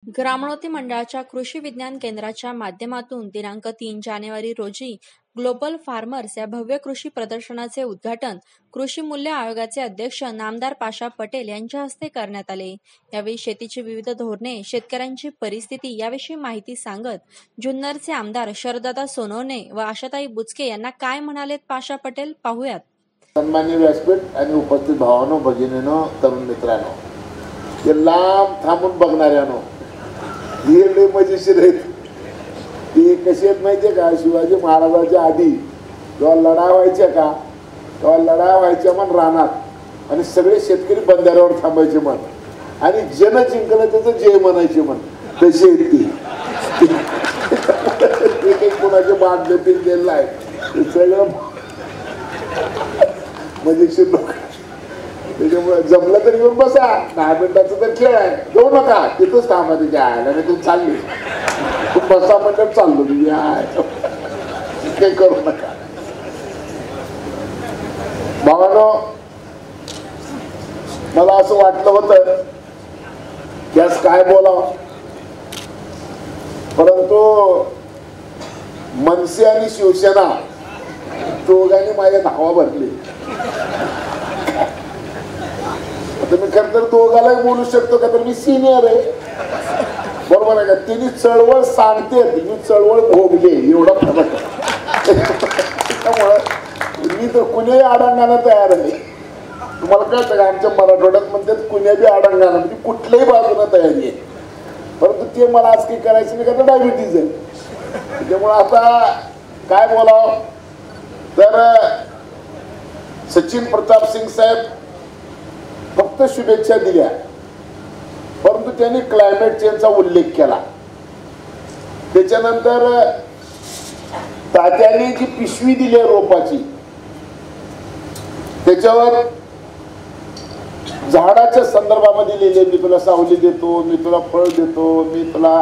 ग्रामोन्नती मंडळाच्या कृषी विज्ञान केंद्राच्या माध्यमातून दिनांक 3 जानेवारी रोजी ग्लोबल फार्मर्स या भव्य कृषी प्रदर्शनाचे उद्घाटन कृषी मूल्य आयोगाचे अध्यक्ष नामदार पाशा पटेल यांच्या हस्ते करण्यात आले। यावेळी शेतीची विविध धोरणे, शेतकऱ्यांची परिस्थिती याविषयी माहिती सांगत जुन्नरचे आमदार शरददादा सोनवणे व आशाताई बुचके यांना काय म्हणालेत पाशा पटेल पाहूयात। सन्माननीय व्यासपीठ आणि उपस्थित भावांनो, भगिनींनो, तरुण मित्रांनो, हे लांब थांबून बघणाऱ्यांनो, हे लय मजेशीर आहेत। ते कसे आहेत माहितीये का? शिवाजी महाराजांच्या आधी जेव्हा लढा व्हायच्या का, तेव्हा लढा व्हायच्या मन रानात आणि सगळे शेतकरी बंधाऱ्यावर थांबायचे मन आणि जन जिंकलं त्याचं जय म्हणायचे मन, तसे आहेत ते काही कोणाचे बांधले पिंजलेलं आहे सगळं मजेशीर लोक। त्याच्यामुळे जमलं तर येऊन बसा, 10 मिनिटाचा तर खेळ आहे, जाऊ नका तिथंच थांबा तिथे आहे आणि तू चालली बसा म्हणतात चाललो तुम्ही काही करू नका। भावानो, मला असं वाटलं होतं की आज काय बोलावं, परंतु मनसे आणि शिवसेना दोघांनी माझ्या धावा भरली। आता मी खरं तर दोघालाही बोलू शकतो का, तर मी सिनियर आहे, बरोबर आहे का? तिने चळवळ सांगते, मी चळवळ भोगले, एवढा फरक त्यामुळं मी तर कुणीही आडंगाला तयार आहे। तुम्हाला कळतं का, आमच्या मराठवाड्यात म्हणतात कुण्या बी आडंगाला, म्हणजे कुठल्याही बाजूला तयारी आहे, परंतु ते मला आज काही करायचं नाही का, तर डायबिटीज आहे। त्यामुळं आता काय बोलावं, तर सचिन प्रताप सिंग साहेब फक्त शुभेच्छा दिल्या, परंतु त्यांनी क्लायमेट चेंजचा उल्लेख केला। त्याच्यानंतर तात्याने जी पिशवी दिली रोपाची, त्याच्यावर झाडाच्या संदर्भामध्ये लिहिले, मी तुला सावली देतो, मी तुला फळ देतो, मी तुला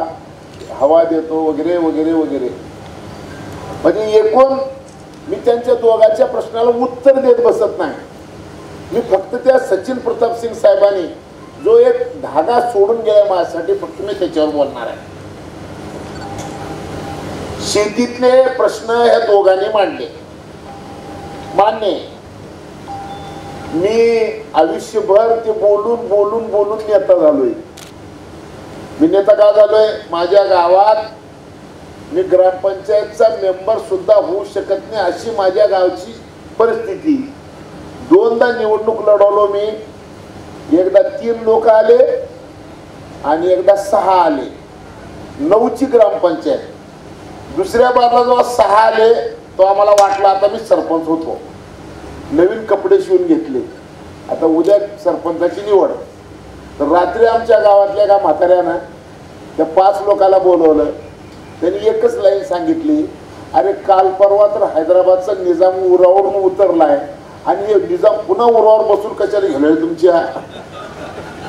हवा देतो, वगैरे वगैरे वगैरे। म्हणजे एकूण मी त्यांच्या दोघांच्या प्रश्नाला उत्तर देत बसत नाही, मी फक्त त्या सचिन प्रताप सिंग साहेबांनी जो एक धागा सोडून गेला माझ्यासाठी, फक्त मी त्याच्यावर बोलणार आहे। शेतीतले प्रश्न ह्या दोघांनी मांडले, मान्य। मी आयुष्यभर ते बोलून बोलून बोलून नेता झालोय। मी नेता का झालोय? माझ्या गावात मी ग्रामपंचायतचा मेंबर सुद्धा होऊ शकत नाही अशी माझ्या गावची परिस्थिती। 2दा निवडणूक लढवलो मी, एकदा 3 लोक आले आणि एकदा 6 आले, 9ची ग्रामपंचायत। दुसऱ्या बारला जेव्हा 6 आले तो आम्हाला वाटलं आता मी सरपंच होतो, नवीन कपडे शिवून घेतले, आता उद्या सरपंचाची निवड। तर रात्री आमच्या गावातल्या एका म्हाताऱ्यानं त्या 5 लोकांना बोलवलं, त्यांनी एकच लाईन सांगितली, अरे काल परवा तर हैदराबादचा निजाम उरावरून उतरलाय आणि निजाम पुन्हा उरावर बसून कशाला गेलोय तुमच्या?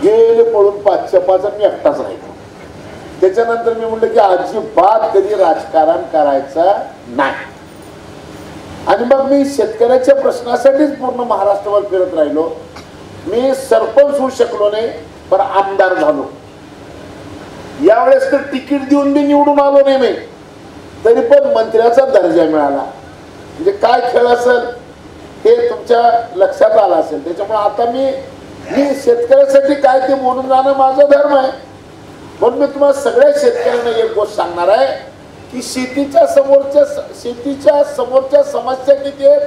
गेले पळून 5च्या 5 मी एकटाच राहिलो। त्याच्यानंतर मी म्हटलं की अजिबात कधी राजकारण करायचं नाही, आणि मग मी शेतकऱ्याच्या प्रश्नासाठीच पूर्ण महाराष्ट्रभर फिरत राहिलो। मी सरपंच होऊ शकलो नाही, पण आमदार झालो। यावेळेस तर तिकीट देऊन मी निवडून आलो नाही मी, तरी पण मंत्र्याचा दर्जा मिळाला। म्हणजे काय खेळ असेल हे तुमच्या लक्षात आलं असेल। त्याच्यामुळे आता मी शेतकऱ्यासाठी काय ते बोलून जाणं माझा धर्म आहे। म्हणून मी तुम्हाला सगळ्या शेतकऱ्यांना एक गोष्ट सांगणार आहे की शेतीच्या समोरच्या समस्या किती आहेत,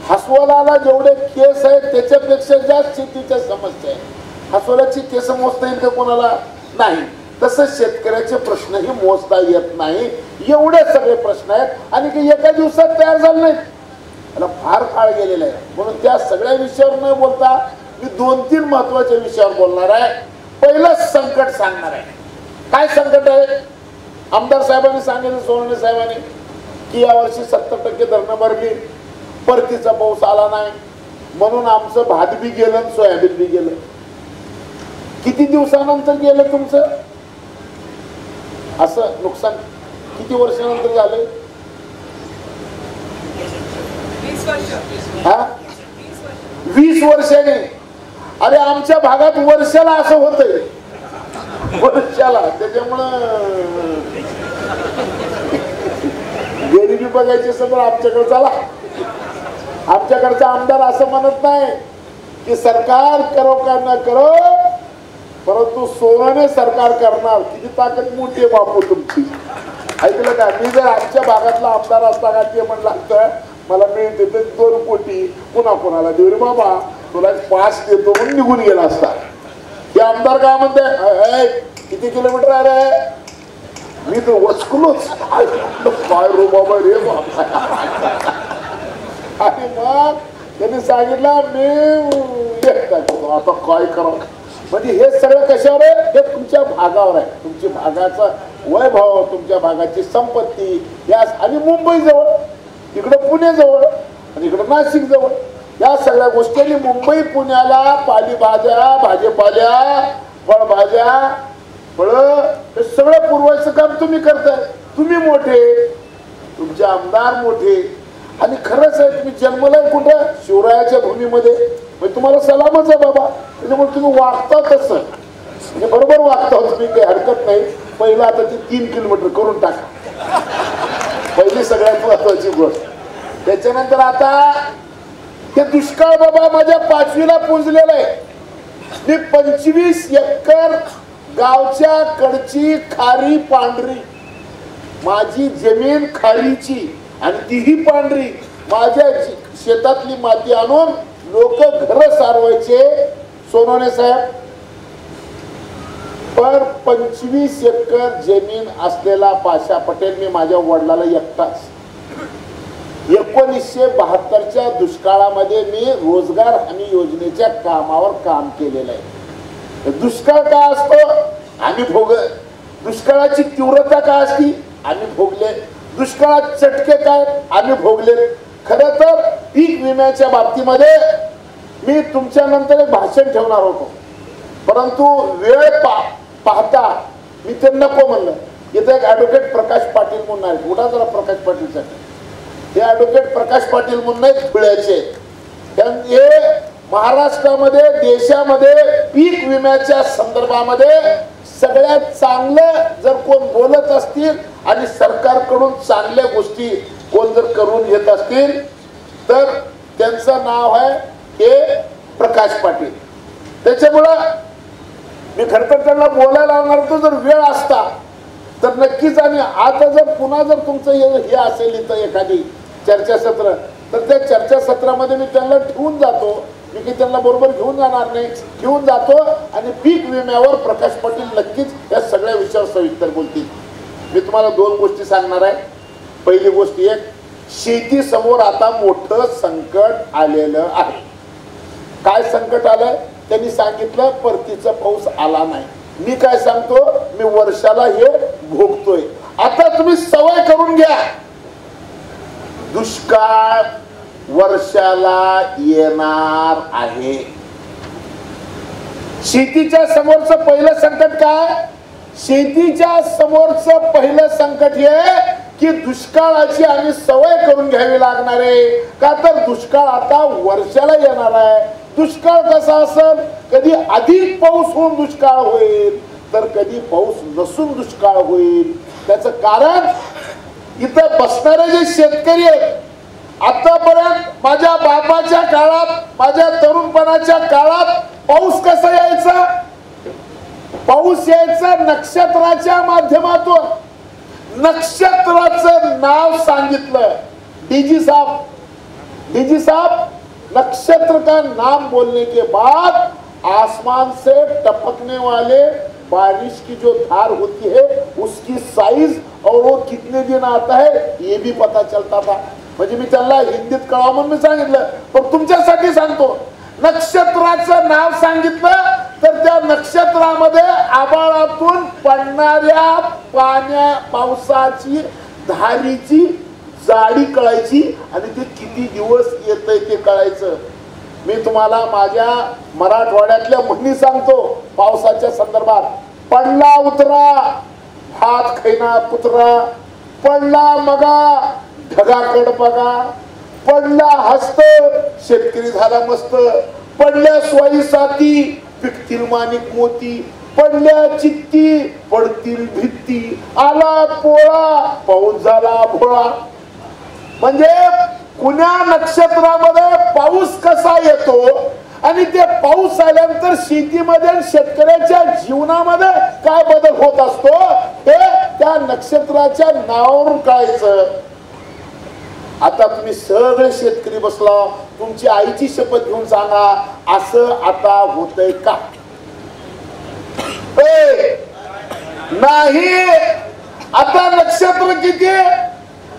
हसवलाला जेवढे केस आहेत त्याच्यापेक्षा जास्त शेतीच्या समस्या आहेत। हसवलाची केस मोजता येईल का कोणाला? नाही। तसं शेतकऱ्याचे प्रश्नही मोजता येत नाही, एवढे सगळे प्रश्न आहेत आणि की एका दिवसात तयार झाले नाहीत, त्याला फार काळ गेलेला आहे। म्हणून त्या सगळ्या विषयावर न बोलता मी 2-3 महत्वाच्या विषयावर बोलणार आहे। पहिलं संकट सांगणार आहे। काय संकट आहे? आमदार साहेबांनी सांगितलं, सोनवणे साहेबांनी, की यावर्षी 70% धरणं भरली, परतीचा पाऊस आला नाही, म्हणून आमचं भात बी गेलं, सोयाबीन बी गेलं। किती दिवसानंतर गेलं तुमचं असं नुकसान? किती वर्षानंतर झालं? 20 वर्षांनी। अरे आमच्या भागात वर्षाला असं होतंय, वर्षाला. त्याच्यामुळं गरिबी बघायची असेल तर आमच्याकडे चला. आमच्याकडचा आमदार असं म्हणत नाही की सरकार करो का न करो, परंतु सोनाने सरकार करणार. किती ताकद मोठी आहे बापू तुमची. ऐकलं का? मी जर आमच्या भागातला आमदार असता का ते म्हणलं असतं मला मिळते ते 2 कोटी पुन्हा कोणाला देऊ रे बाबा, तुला 5 देतो म्हणून निघून गेला असता. ते आमदार काय म्हणते, किती किलोमीटर आहे रे? मी तर वचकलोच. काय रो बाबा रे बाबा. आणि मग त्यांनी सांगितलं मी एकटा आता काय करावं. म्हणजे हे सगळं कशावर आहे? हे तुमच्या भागावर आहे. तुमच्या भागाचा वैभव, तुमच्या भागाची संपत्ती या, आणि मुंबई जवळ, इकडं पुणे जवळ आणि इकडं नाशिक जवळ, या सगळ्या गोष्टी. मुंबई पुण्याला पालेभाज्या, भाजीपाल्या, फळभाज्या, फळं हे सगळं पुरवायचं काम तुम्ही करताय. तुम्ही मोठे, तुमचे आमदार मोठे. आणि खरंच आहे, तुम्ही जन्मलाय कुठं? शिवरायाच्या भूमीमध्ये. म्हणजे तुम्हाला सलामच आहे बाबा. त्याच्यामुळे तुम्ही वागता तसं, म्हणजे बरोबर वागता. तुम्ही काही हरकत नाही. पहिलं आता ती 3 किलोमीटर करून टाका, पहिली सगळ्यात महत्वाची गोष्ट. त्याच्यानंतर आता ते दुष्काळ बाबा माझ्या 5वीला पुंजलेलं आहे. मी 25 एकर गावच्या कडची खारी पांढरी, माझी जमीन खारीची आणि तीही पांढरी. माझ्या शेतातली माती आणून लोक घर सारवायचे. सोनवणे साहेब, पर 25 एकर जमीन असलेला पाशा पटेल मी माझ्या वडिलाला एकटाच. 1972च्या दुष्काळामध्ये मी रोजगार हमी योजनेच्या कामावर काम केलेलं आहे. दुष्काळ काय असतो आम्ही दुष्काळाची तीव्रता काय असती आम्ही भोगले. दुष्काळात चटके काय आम्ही भोगले. खरं तर पीक विम्याच्या बाबतीमध्ये मी तुमच्या नंतर एक भाषण ठेवणार होतो, परंतु वेळ पाहता मी ते नको म्हणलं. इथे एक ऍडव्होकेट प्रकाश पाटील म्हणून आहे, कुठा जरा प्रकाश पाटील साठी. हे ऍडव्होकेट प्रकाश पाटील म्हणून आहेत धुळ्याचे. हे महाराष्ट्रामध्ये, देशामध्ये पीक विम्याच्या संदर्भामध्ये सगळ्यात चांगलं जर कोण बोलत असतील आणि सरकारकडून चांगल्या गोष्टी कोण जर करून घेत असतील तर त्यांचं नाव आहे हे प्रकाश पाटील. त्याच्यामुळं मी खरं तर त्यांना बोलायला लावणार होतो जर वेळ असता तर नक्कीच. आणि आता जर पुन्हा जर तुमचं हे असेल इथं एखादी चर्चासत्र तर त्या चर्चासत्रामध्ये मी त्यांना ठेवून जातो. मी की त्यांना बरोबर घेऊन जाणार नाही, घेऊन जातो आणि पीक विम्यावर प्रकाश पाटील नक्कीच या सगळ्या विषयावर सविस्तर बोलतील. मी तुम्हाला 2 गोष्टी सांगणार आहे. पहिली गोष्ट एक, शेती समोर आता मोठं संकट आलेलं आहे. काय संकट आलंय त्यांनी सांगितलं, परतीचा पाऊस आला नाही. मी काय सांगतो, मी वर्षाला हे भोगतोय. आता तुम्ही सवय करून घ्या, दुष्काळ वर्षाला येणार आहे. शेतीच्या समोरचं पहिलं संकट काय? शेतीच्या समोरचं पहिलं संकट हे की दुष्काळाची आम्ही सवय करून घ्यावी लागणार आहे. का तर दुष्काळ आता वर्षाला येणार आहे. दुष्काळ कसा असेल, कधी अधिक पाऊस होऊन दुष्काळ होईल तर कधी पाऊस नसून दुष्काळ होईल. त्याचं कारण इथं बसणारे जे शेतकरी आहेत, आतापर्यंत माझ्या बापाच्या काळात, माझ्या तरुणपणाच्या काळात पाऊस कसा यायचा? पाऊस यायचा नक्षत्राच्या माध्यमातून. नक्षत्राचं नाव सांगितलं डीजी साहब, नक्षत्र का नाम बोलने के बाद आसमान से टपकने वाले बारिश की जो धार होती है उसकी साइज और वो कितने दिन आता है ये भी पता चलता था. म्हणजे मी त्यांना हिंदीत कळावं म्हणून मी सांगितलं, पण तुमच्यासाठी सांगतो. नक्षत्राचं नाव सांगितलं तर त्या नक्षत्रामध्ये आभाळातून पडणाऱ्या पावसाची धारीची जाडी कळायची आणि ते किती दिवस येतंय ते कळायचं. मी तुम्हाला माझ्या मराठवाड्यातल्या म्हणी सांगतो पावसाच्या संदर्भात. पडला उतरा हात खैना कुत्रा, पडला मगा ढगाकड बघा, पडला हस्त शेतकरी झाला मस्त, पडल्या स्वाई साथी पिकतील माणिक मोती, पडल्या चित्ती पडतील भित्ती, आला पोळा पाऊस झाला भोळा. म्हणजे कुण्या नक्षत्रामध्ये पाऊस कसा येतो आणि ते पाऊस आल्यानंतर शेतीमध्ये शेतकऱ्याच्या जीवनामध्ये काय बदल होत असतो हे त्या नक्षत्राच्या नावावरून कळायचं. आता तुम्ही सगळे शेतकरी बसला, तुमची आईची शपथ घेऊन सांगा असं आता होतंय का? नाही. आता नक्षत्र किती?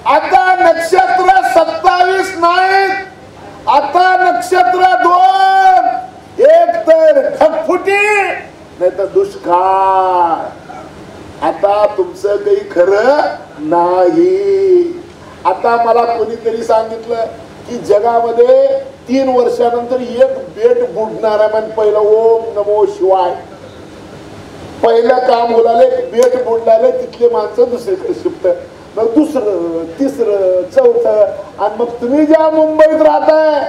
आता नक्षत्र 27 नाहीत, आता नक्षत्र 2. एक तर ढगफुटी नाही तर दुष्काळ. आता तुमचं काही खरं नाही. आता मला कोणीतरी सांगितलं की जगामध्ये 3 वर्षानंतर एक बेट बुडणार आहे. म्हणजे पहिलं ओम नमो शिवाय पहिलं काम बोलाले, बेट बुडलाले, तिथले माणसं दुसरीकडे शिफ्ट, मग दुसरं तिसरं चौथं, आणि मग तुम्ही ज्या मुंबईत राहताय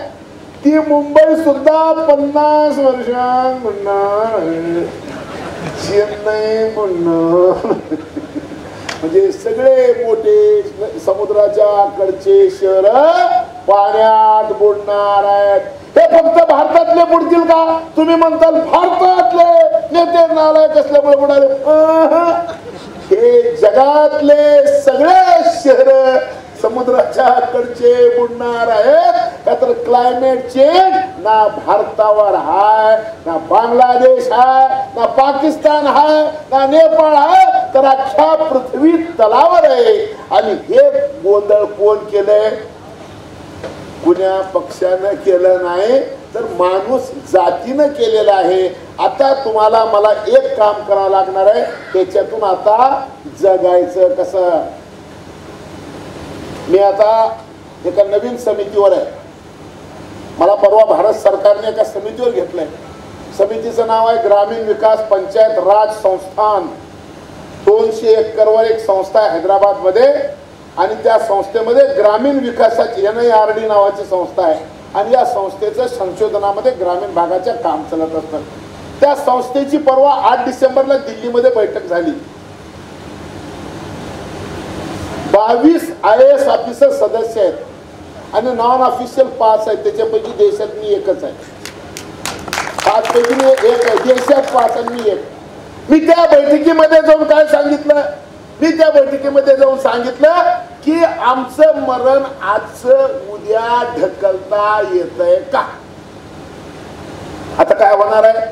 ती मुंबई सुद्धा 50 वर्षांत बुडणार, चेन्नई बुडणार. म्हणजे सगळे मोठे समुद्राच्या कडचे शहर पाण्यात बुडणार आहेत. हे फक्त भारतातले बुडतील का? तुम्ही म्हणताल भारतातले नेते नालायक कसल्यामुळे बुडाले. हे जगातले सगळे शहर समुद्राच्या कडचे बुडणार आहेत. का तर क्लायमेट चेंज ना भारतावर हाय, ना बांगलादेश हाय, ना पाकिस्तान हाय, ना नेपाळ हाय, तर अख्ख्या पृथ्वी तलावर आहे. आणि हे गोंधळ कोण केलंय? कुण्या पक्षानं केलं नाही तर माणूस जातीनं केलेलं आहे. आता तुम्हाला मला एक काम करावं लागणार आहे, त्याच्यातून आता जगायचं कसं. मी आता एका नवीन समितीवर आहे. मला परवा भारत सरकारने एका समितीवर घेतलंय. समितीचं नाव आहे ग्रामीण विकास पंचायत राज संस्थान. 200 एकरवर एक संस्था आहे हैदराबाद मध्ये, आणि त्या संस्थेमध्ये ग्रामीण विकासाची NIRD नावाची संस्था आहे. आणि या संस्थेचं संशोधनामध्ये ग्रामीण भागाच्या काम चालत असतं. त्या संस्थेची परवा 8 डिसेंबरला दिल्लीमध्ये बैठक झाली. 22 IAS ऑफिसर सदस्य आहेत आणि नॉन ऑफिशियल 5 आहेत. त्याच्यापैकी देशात मी एकच आहे. 5 पैकी मी एक आहे. देशात 5 आणि मी एक. मी त्या बैठकीमध्ये जाऊन काय सांगितलं? मी त्या बैठकीमध्ये जाऊन सांगितलं की आमचं मरण आजचं उद्या ढकलता येतंय का? आता काय होणार आहे?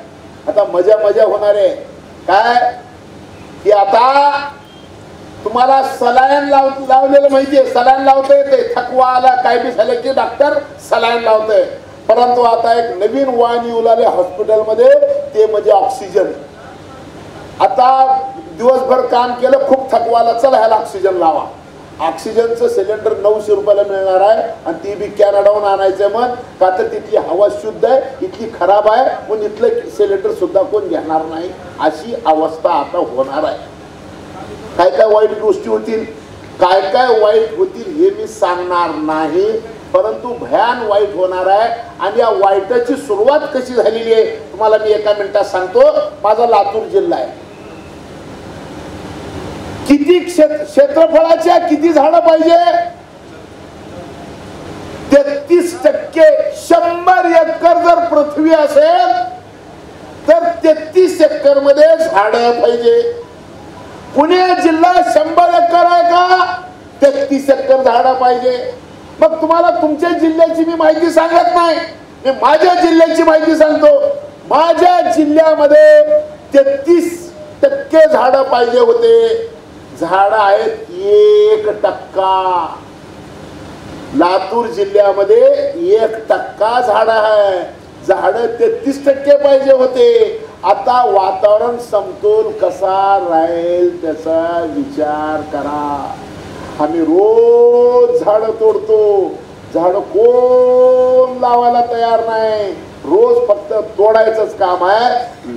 आता मजा होणार आहे. काय की आता तुम्हाला सलाईन लावलेलं माहितीये. सलाईन लावता येते. थकवा आला काय बी झालं की डॉक्टर सलाईन लावतोय. परंतु आता एक नवीन वाण येऊ लागले हॉस्पिटलमध्ये, ते म्हणजे ऑक्सिजन. आता दिवसभर काम केलं, खूप थकवाला, चला ह्याला ऑक्सिजन लावा. ऑक्सिजनचं सिलेंडर 900 रुपयाला मिळणार आहे आणि ती बी कॅनडाहून आणायचंय. मग का तर तिथली हवा शुद्ध आहे, इथली खराब आहे, म्हणून इथलं सिलेंडर सुद्धा कोण घेणार नाही. अशी अवस्था आता होणार आहे. काय काय वाईट गोष्टी होतील, काय काय वाईट होतील हे मी सांगणार नाही, परंतु भयान वाईट होणार आहे. आणि या वाईटाची सुरुवात कशी झालेली आहे तुम्हाला मी एका मिनिटात सांगतो. माझा लातूर जिल्हा आहे. किती क्षेत्रफळाच्या किती झाडं पाहिजे? 33%. 100 एकर जर पृथ्वी असेल तर 33 एकर मध्ये झाडं पाहिजे. पुणे जिल्हा 100 एकर आहे का? 33 एकर झाडं पाहिजे. मग तुम्हाला तुमच्या जिल्ह्याची मी माहिती सांगत नाही, मी माझ्या जिल्ह्याची माहिती सांगतो. माझ्या जिल्ह्यामध्ये 33% झाडं पाहिजे होते. झाड आहेत 1%. लातूर जिल्ह्यामध्ये 1% झाड आहे. झाड 33% पाहिजे होते. आता वातावरण समतोल कसा राहील त्याचा विचार करा. आम्ही रोज झाड तोडतो. झाड कोण लावायला तयार नाही. रोज फक्त तोडायचंच काम आहे,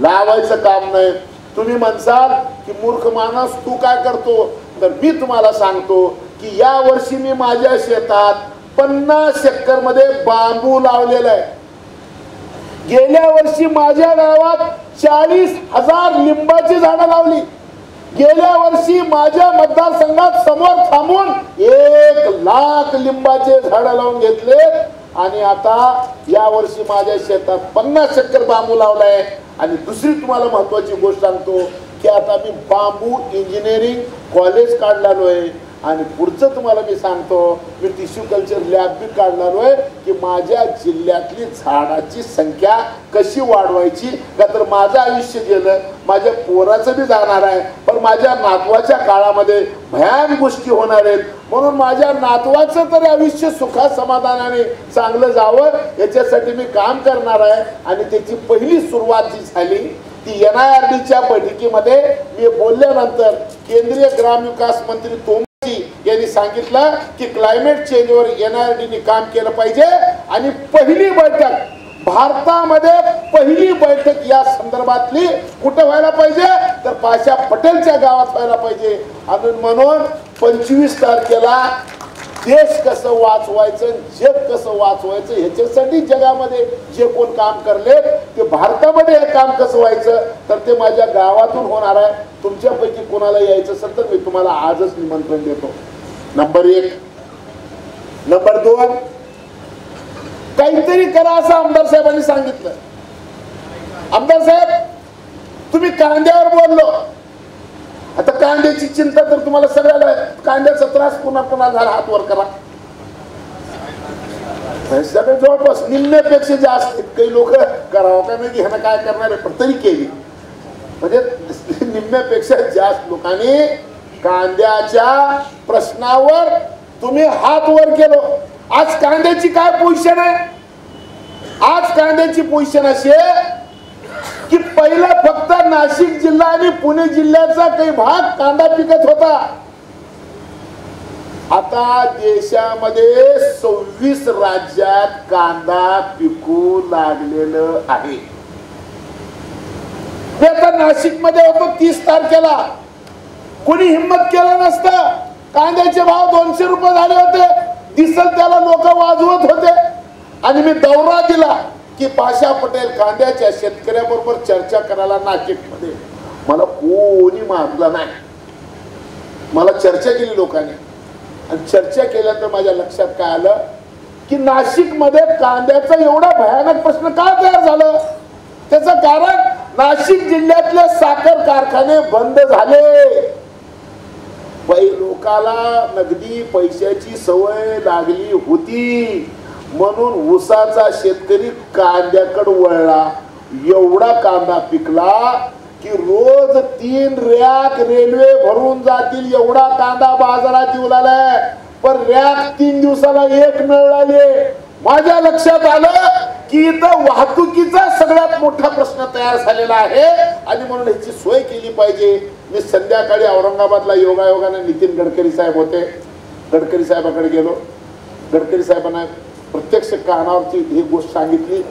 लावायचं काम नाही. तुम्ही म्हणसाल की मूर्ख माणूस तू काय करतो, तर मी तुम्हाला सांगतो की या वर्षी मी माझ्या शेतात 50 एकर मध्ये बांबू लावलेला आहे. गेल्या वर्षी माझ्या गावात 40,000 लिंबाची झाडं लावली. गेल्या वर्षी माझ्या मतदारसंघात समोर थांबून 1,00,000 लिंबाचे झाडं लावून घेतले. आणि आता या वर्षी माझ्या शेतात 50 एकर बांबू लावलाय. आणि दुसरी तुम्हाला महत्वाची गोष्ट सांगतो की आता मी बांबू इंजिनिअरिंग कॉलेज काढलालोय. आणि पुढचं तुम्हाला मी सांगतो, मी टिश्यू कल्चर लॅब बी काढलालोय की माझ्या जिल्ह्यातली झाडाची संख्या कशी वाढवायची. का तर माझं आयुष्य गेलं, माझ्या पोराचं बी जाणार आहे, पण माझ्या नातवाच्या काळामध्ये भयान गोष्टी होणार आहेत. म्हणून माझ्या नातवाचं तरी आयुष्य सुखा समाधानाने चांगलं जावं याच्यासाठी मी काम करणार आहे. आणि त्याची पहिली सुरुवात जी झाली ती NIRDच्या बैठकीमध्ये मी बोलल्यानंतर केंद्रीय ग्रामविकास मंत्री यांनी सांगितलं की क्लायमेट चेंजवर NIRDने काम केलं पाहिजे. आणि पहिली बैठक भारतामध्ये पहिली बैठक या संदर्भातली कुठं व्हायला पाहिजे तर पाशा पटेलच्या गावात व्हायला पाहिजे. आणि म्हणून 25 तारखेला देश कसं वाचवायचं, जग कसं वाचवायचं ह्याच्यासाठी जगामध्ये जे कोण काम करले ते भारतामध्ये हे काम कसं व्हायचं तर ते माझ्या गावातून होणार आहे. तुमच्यापैकी कोणाला यायचं असेल तर मी तुम्हाला आजच निमंत्रण देतो. नंबर 1. नंबर 2, काहीतरी करा असं आमदार साहेबांनी सांगितलं. आमदार साहेब तुम्ही कांद्यावर बोललो. आता कांद्याची चिंता तर तुम्हाला सगळ्याला, कांद्याचा त्रास पुन्हा पुन्हा झाला, हात वर करा. सगळे जवळपास निम्म्यापेक्षा जास्त काही लोक करावं काय नाही ह्यानं काय करणार आहे, पण तरी केली. म्हणजे निम्म्यापेक्षा जास्त लोकांनी कांद्याच्या प्रश्नावर तुम्ही हात वर केलो. आज कांद्याची काय पोझिशन आहे? आज कांद्याची पोझिशन अशी आहे की पहिला फक्त नाशिक जिल्हा आणि पुणे जिल्ह्याचा काही भाग कांदा पिकत होता. आता देशामध्ये 26 राज्यात कांदा पिकू लागलेलं आहे. ते आता नाशिक मध्ये होतो 30 तारखेला. कोणी हिम्मत केलं नसतं. कांद्याचे भाव 200 रुपये झाले होते. दिसल त्याला लोक वाजवत होते. आणि मी दौरा दिला की पाशा पटेल कांद्याच्या शेतकऱ्याबरोबर चर्चा करायला नाशिकमध्ये. मला कोणी मारलं नाही. मला चर्चा केली लोकांनी. आणि चर्चा केल्यानंतर माझ्या लक्षात काय आलं की नाशिकमध्ये कांद्याचा एवढा भयानक प्रश्न का तयार झालं. त्याचं कारण नाशिक जिल्ह्यातले साखर कारखाने बंद झाले. लोकाला नगदी पैशाची सवय लागली होती म्हणून ऊसाचा शेतकरी कांद्याकडे वळला. एवढा कांदा पिकला की रोज 3 रॅक रेल्वे भरून जातील एवढा कांदा बाजारात येऊ लागलाय. पण रॅक 3 दिवसाला 1 मिळाले. माझ्या लक्षात आलं की इथं वाहतुकीचा सगळ्यात मोठा प्रश्न तयार झालेला आहे आणि म्हणून याची सोय केली पाहिजे. मी संध्याकाळी औरंगाबादला योगायोगाने नितीन गडकरी साहेब होते. गडकरी साहेबाकडे गेलो. गडकरी साहेबांना प्रत्यक्ष कानावरची ही गोष्ट सांगितली.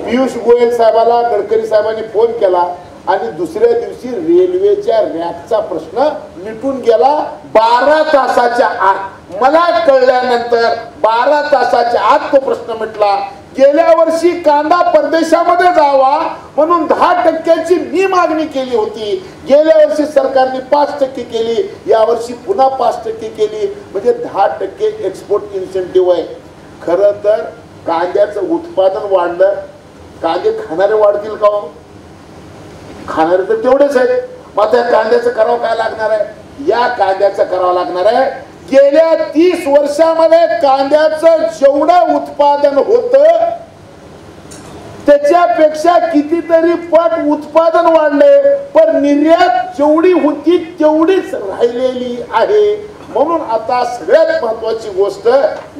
पियुष गोयल साहेबाला गडकरी साहेबांनी फोन केला आणि दुसऱ्या दिवशी रेल्वेच्या रॅकचा प्रश्न मिटून गेला 12 तासाच्या आत. मला कळल्यानंतर 12 तासाच्या आत तो प्रश्न मिटला. गेल्या वर्षी कांदा परदेशामध्ये जावा म्हणून 10% मी मागणी केली होती. गेल्या वर्षी सरकारने 5% केली. या वर्षी पुन्हा 5% केली. म्हणजे 10% एक्सपोर्ट इन्सेंटिव्ह आहे. खरं तर कांद्याचं उत्पादन वाढलं. कांदे खाणारे वाढतील का हो? खाणारे तर तेवढेच आहेत. मग त्या कांद्याचं करावं काय लागणार आहे? या कांद्याचं करावं लागणार आहे. गेल्या 30 वर्षामध्ये कांद्याचं जेवढं उत्पादन होतं त्याच्यापेक्षा कितीतरी पट उत्पादन वाढले पण निर्यात जेवढी होती तेवढीच राहिलेली आहे. म्हणून आता सगळ्यात महत्वाची गोष्ट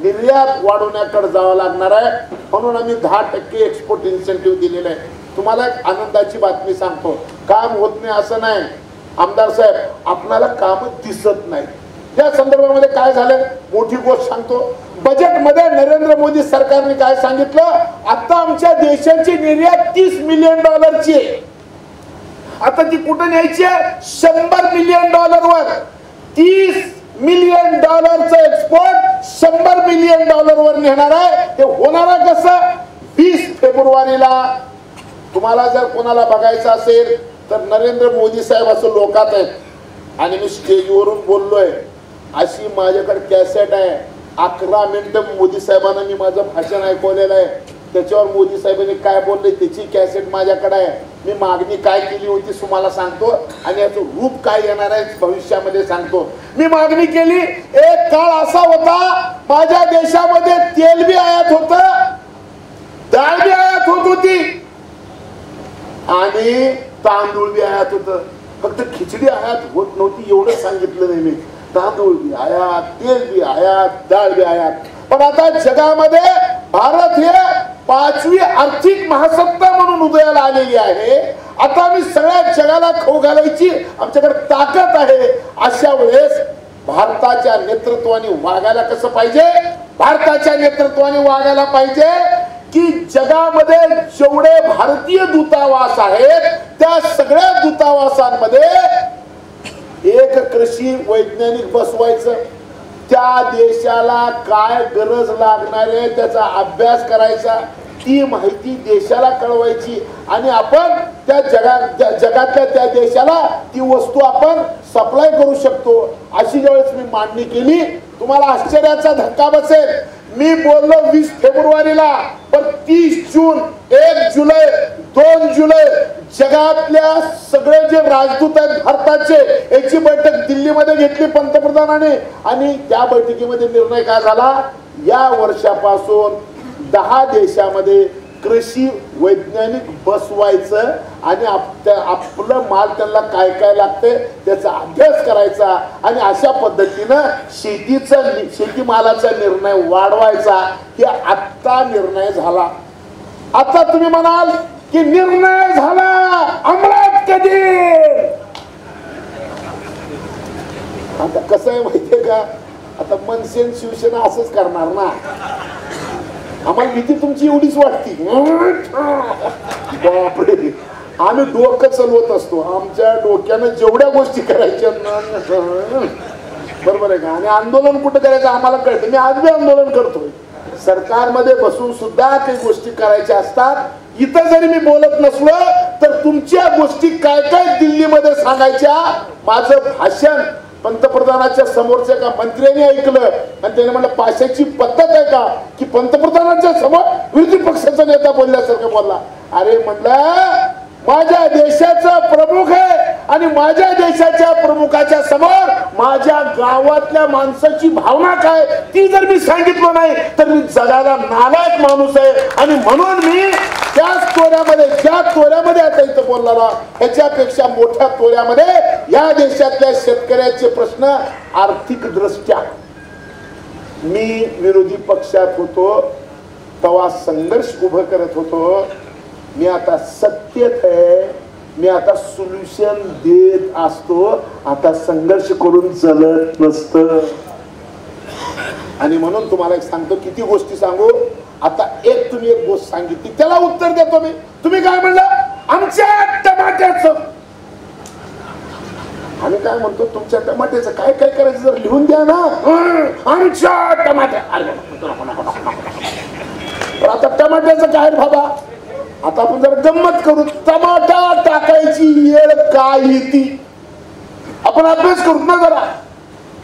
निर्यात वाढवण्याकडे जावं लागणार आहे. म्हणून आम्ही 10% एक्सपोर्ट इन्सेंटिव्ह दिलेलं आहे. तुम्हाला एक आनंदाची बातमी सांगतो. काम होत नाही असं नाही आमदार साहेब, आपल्याला काम दिसत नाही. त्या संदर्भामध्ये काय झालं मोठी गोष्ट सांगतो. बजेटमध्ये नरेंद्र मोदी सरकारने काय सांगितलं, आता आमच्या देशाची निर्यात $30 मिलियन आहे. आता ती कुठं न्यायची आहे? $100 मिलियन वर. $30 मिलियन एक्सपोर्ट $100 मिलियन वर नेणार आहे. ते होणार कसं? 20 फेब्रुवारीला तुम्हाला जर कोणाला बघायचं असेल तर नरेंद्र मोदी साहेब असं लोकात आहेत आणि मी स्टेजवरून बोललोय अशी माझ्याकडे कॅसेट आहे. 11 मिनिटं मोदी साहेबांना मी माझं भाषण ऐकवलेलं आहे. त्याच्यावर मोदी साहेबांनी काय बोलले त्याची कॅसेट माझ्याकडे आहे. मी मागणी काय केली होती तुम्हाला सांगतो आणि याचं रूप काय येणार आहे भविष्यामध्ये सांगतो. मी मागणी केली, एक काळ असा होता माझ्या देशामध्ये तेल बी आयात होत, डाळ बी आयात होत होती आणि तांदूळ बी आयात होत. फक्त खिचडी आयात होत नव्हती एवढं सांगितलं नाही मी. तांदूळ बी आयात, तेल बी आयात, डाळ बी आयात. पण आता जगामध्ये भारत हे 5वी आर्थिक महासत्ता म्हणून उदयाला आलेली आहे. आता आम्ही सगळ्या जगाला खाऊ घालायची आमच्याकडे ताकद आहे. अशा वेळेस भारताच्या नेतृत्वाने वागायला कसं पाहिजे? भारताच्या नेतृत्वाने वागायला पाहिजे की जगामध्ये जेवढे भारतीय दूतावास आहेत त्या सगळ्या दूतावासांमध्ये एक कृषी वैज्ञानिक बसवायचं. त्या देशाला काय गरज लागणार आहे त्याचा अभ्यास करायचा, ती माहिती देशाला कळवायची आणि आपण त्या जगातल्या त्या देशाला ती वस्तू आपण सप्लाय करू शकतो. अशी ज्यावेळेस मी मांडणी केली तुम्हाला आश्चर्याचा धक्का बसेल. मी बोललो 20 फेब्रुवारीला, पण 30 जून, 1 जुलै, 2 जुलै जगातल्या सगळे जे राजदूत आहेत भारताचे याची बैठक दिल्लीमध्ये घेतली पंतप्रधानाने आणि त्या बैठकीमध्ये निर्णय काय झाला? या वर्षापासून 10 देशामध्ये कृषी वैज्ञानिक बसवायचं आणि आपलं माल त्यांना काय काय लागतंय त्याचा अभ्यास करायचा आणि अशा पद्धतीनं शेतीमालाचा निर्णय वाढवायचा. हे आत्ता निर्णय झाला. आता तुम्ही म्हणाल की निर्णय झाला, अंमलात कधी? आता कसं आहे माहितीये का, आता मनसे शिवसेना असंच करणार ना. आम्हाला भीती तुमची एवढीच वाटती. बापरे, आम्ही डोकं चालवत असतो. आमच्या डोक्यानं जेवढ्या गोष्टी करायच्या बरोबर आहे का, आणि आंदोलन कुठं करायचं आम्हाला कळतं. मी आज बी आंदोलन करतोय. सरकारमध्ये बसून सुद्धा काही गोष्टी करायच्या असतात. इथं जरी मी बोलत नसलो तर तुमच्या गोष्टी काय काय दिल्लीमध्ये सांगायच्या. माझं भाषण पंतप्रधानाच्या समोरच्या एका मंत्र्यांनी ऐकलं आणि त्याने म्हणलं पाशाची पद्धत आहे का की पंतप्रधानाच्या समोर विरोधी पक्षाचा नेता बोलल्यासारखं बोलला. अरे म्हणलं माझ्या देशाचा प्रमुख आहे आणि माझ्या देशाच्या प्रमुखाच्या समोर माझ्या गावातल्या माणसाची भावना काय ती जर मी सांगितलं नाही तर मी जगाला नालायक माणूस आहे. आणि म्हणून मी त्याच तोऱ्यामध्ये, ज्या तोऱ्यामध्ये आता इथं बोलला ना ह्याच्यापेक्षा मोठ्या तोऱ्यामध्ये या देशातल्या शेतकऱ्याचे प्रश्न आर्थिक दृष्ट्या, मी विरोधी पक्षात होतो तेव्हा संघर्ष उभं करत होतो. मी आता सत्तेत आहे, मी आता सोल्युशन देत असतो. आता संघर्ष करून चलत नसतं. आणि म्हणून तुम्हाला एक सांगतो, किती गोष्टी सांगू. आता तुम्ही एक गोष्ट सांगितली त्याला उत्तर देतो मी. तुम्ही काय म्हणलं? आमच्या टमाट्याचं. आम्ही काय म्हणतो? तुमच्या टमाट्याचं काय काय करायचं जर लिहून द्या ना. आमच्या टमाट्या. आता टमाट्याचं काय बाबा? आता आपण जरा गंमत करू. टमाटा टाकायची वेळ काय येते आपण अभ्यास करू ना जरा.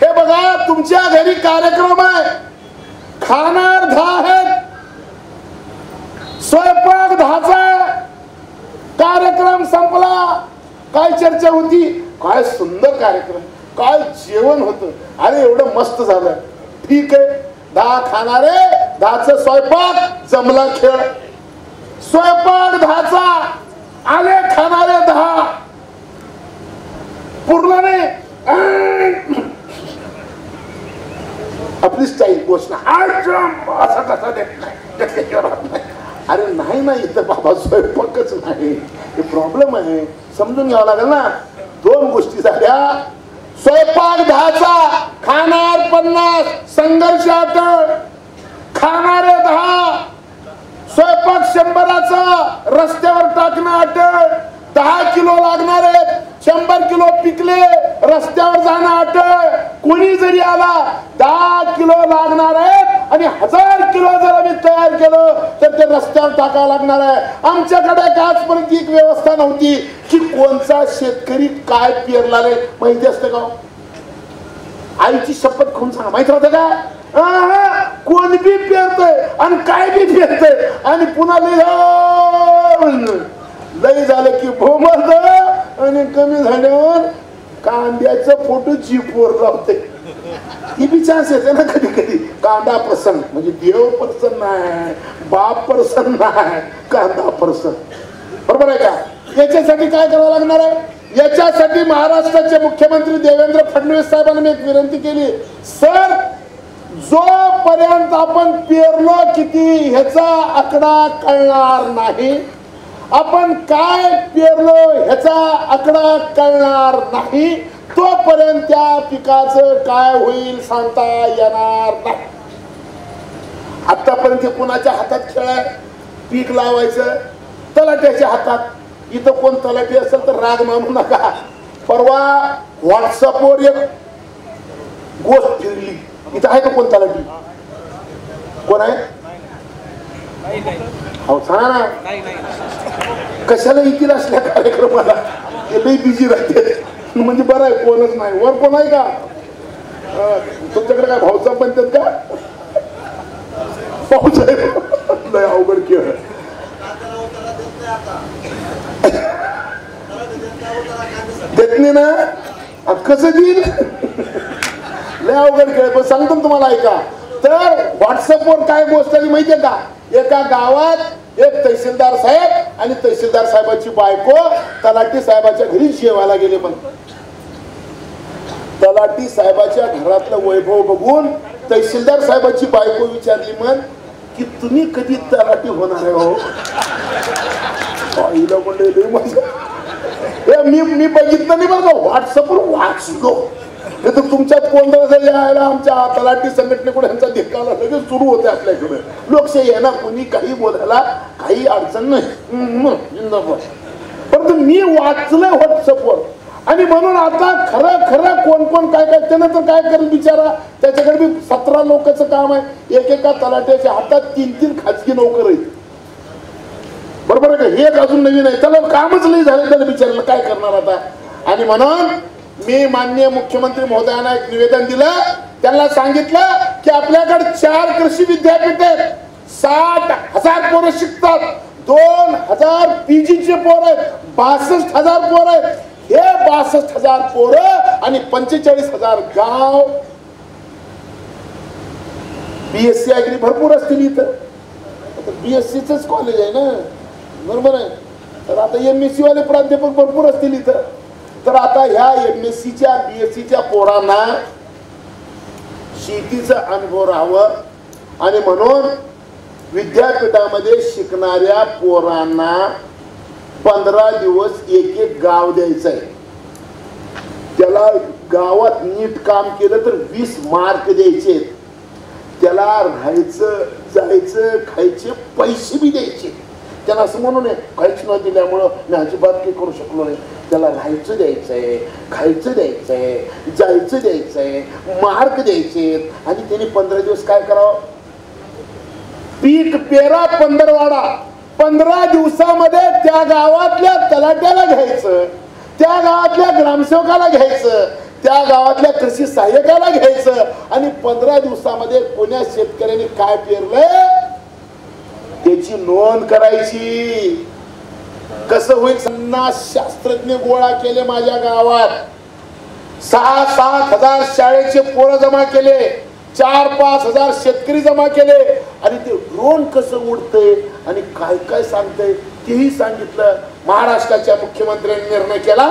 हे बघा, तुमच्या घरी कार्यक्रम आहे, खाणार 10 आहेत, स्वयंपाक 10चा. कार्यक्रम संपला, काय चर्चा होती, काय सुंदर कार्यक्रम, काय जेवण होतं, अरे एवढं मस्त झालं. ठीक आहे, 10 खाणारे, 10चा स्वयंपाक, जमला खेळ. स्वयंपाक 10चा, आले खाणारे 10, पूर्ण नाही. आपली स्टाईल घोषणा असा कसा देत नाही. अरे नाही ना, इथं बाबा स्वयंपाकच नाही, हे प्रॉब्लेम आहे, समजून घ्यावं लागेल ना. 2 गोष्टी झाल्या. स्वयंपाक 10चा, खाणार 50, संघर्ष अटळ. खाणारे 10, स्वयंपाक 100चा, रस्त्यावर टाकणं अटळ. 10 किलो लागणार आहेत, 100 किलो पिकले, रस्त्यावर जाणं अटळ. कोणी जरी आला 10 किलो लागणार आहेत आणि 1000 किलो जर आम्ही तयार केलं तर ते रस्त्यावर टाकावं लागणार आहे. आमच्याकडे आजपर्यंत एक व्यवस्था नव्हती की कोणता शेतकरी काय पेरला माहिती असतं का? आईची शपथ खाऊन सांगा, माहित राहतं का? कोण बी पेरतय आणि काय बी पेरतय आणि पुन्हा लय झालं की भोमल आणि कमी झाल्यावर कांद्याचं फोटो जीपवर लावते. ही बी चान्स येते ना कधी कधी. कांदा प्रसन्न म्हणजे देव प्रसन्न आहे, बाप प्रसन्न आहे, कांदा प्रसन्न. बरोबर आहे का? याच्यासाठी काय करावं लागणार आहे? याच्यासाठी महाराष्ट्राचे मुख्यमंत्री देवेंद्र फडणवीस साहेबांनी मी एक विनंती केली, सर जोपर्यंत आपण पेरलो किती ह्याचा आकडा कळणार नाही, आपण काय पेरलो ह्याचा आकडा कळणार नाही, तोपर्यंत त्या पिकाचं काय होईल सांगता येणार नाही. आतापर्यंत कुणाच्या हातात खेळ आहे? पीक लावायचं तलाट्याच्या हातात. इथं कोण तलाठी असेल तर राग मानू नका. परवा व्हॉट्सअपवर एक गोष्ट फिरली. इथं आहे का कोण तलाठी? कोण आहे? हो सांगा ना. कशाला येतील असल्या कार्यक्रमाला? ते लई बिझी राहते. म्हणजे बरं आहे कोणच नाही. वर कोण आहे का तुमच्याकडे? काय भाऊचा म्हणतात का? पाऊस आहे. लय अवघड खेळ. देत नाही ना, कसं देईल? लय अवघड खेळ. पण सांगतो तुम्हाला ऐका. तर व्हॉट्सअपवर काय गोष्ट आली माहितीये का? एका गावात एक तहसीलदार साहेब आणि तहसीलदार साहेबाची बायको तलाठी साहेबाच्या घरी जेवायला गेले. पण तलाठी साहेबाच्या घरातलं वैभव बघून तहसीलदार साहेबाची बायको विचारली मग की तुम्ही कधी तलाठी होणार आहे हो? मी बघितलं नाही बरं का, व्हॉट्सअपवर वाचलो. तर तुमच्यात कोण यायला आमच्या तलाठी संघटनेकडे यांचा धिक्कार लगेच सुरू होते आपल्याकडे. लोकशाही आहे ना, कोणी काही बोलायला काही अडचण नाही. परंतु मी वाचलंय व्हॉट्सअपवर आणि म्हणून आता खरं खरं कोण कोण काय काय त्यानं तर काय करेल बिचारा. त्याच्याकडे बी 17 लोकांचं काम आहे. एकेका तलाट्याच्या हातात 3-3 खाजगी नोकर आहेत. बरोबर आहे का? हे एक अजून नवीन आहे. त्याला कामच नाही झालं त्याला बिचारायला काय करणार आता. आणि म्हणून मी माननीय मुख्यमंत्री महोदयांना एक निवेदन दिलं. त्यांना सांगितलं की आपल्याकडे 4 कृषी विद्यापीठ आहेत. 60,000 पोरं शिकतात. 2,000 पीजीचे पोरं आहेत. 62,000 पोरं आहेत. हे 62,000 पोरं आणि 45,000 गाव बीएससी ऍग्री भरपूर असतील. इथं बीएससीच कॉलेज आहे ना, बरोबर आहे. तर आता एमएससी वाले प्राध्यापक भरपूर असतील इथं. तर आता ह्या एमएससीच्या बीएससीच्या पोरांना शेतीचा अनुभव राहावं आणि म्हणून विद्यापीठामध्ये शिकणाऱ्या पोरांना 15 दिवस एक गाव द्यायचं आहे. त्याला गावात नीट काम केलं तर 20 मार्क द्यायचे. त्याला राहायचं जायचं खायचे पैसे बी द्यायचे. त्याला असं म्हणू नये काहीच न दिल्यामुळं मी अजिबात काही करू शकलो नाही. त्याला राहायचं द्यायचंय, खायचं द्यायचंय, जायचं द्यायचंय, मार्क द्यायचे. आणि त्यांनी 15 दिवस काय करावं? पीक पेरा 15 वाडा. 15 दिवसामध्ये त्या गावातल्या तलाट्याला घ्यायचं, त्या गावातल्या ग्रामसेवकाला घ्यायचं, त्या गावातल्या कृषी सहाय्यकाला घ्यायचं आणि 15 दिवसामध्ये कोण्या शेतकऱ्याने काय पेरलंय त्याची नोंद करायची. कसं होईल? 50 शास्त्रज्ञ गोळा केले माझ्या गावात. 6-7 हजार शाळेचे पोरं जमा केले. 4-5 हजार शेतकरी जमा केले आणि ते ड्रोन कसं उडतंय आणि काय काय सांगतंय तेही सांगितलं. महाराष्ट्राच्या मुख्यमंत्र्यांनी निर्णय केला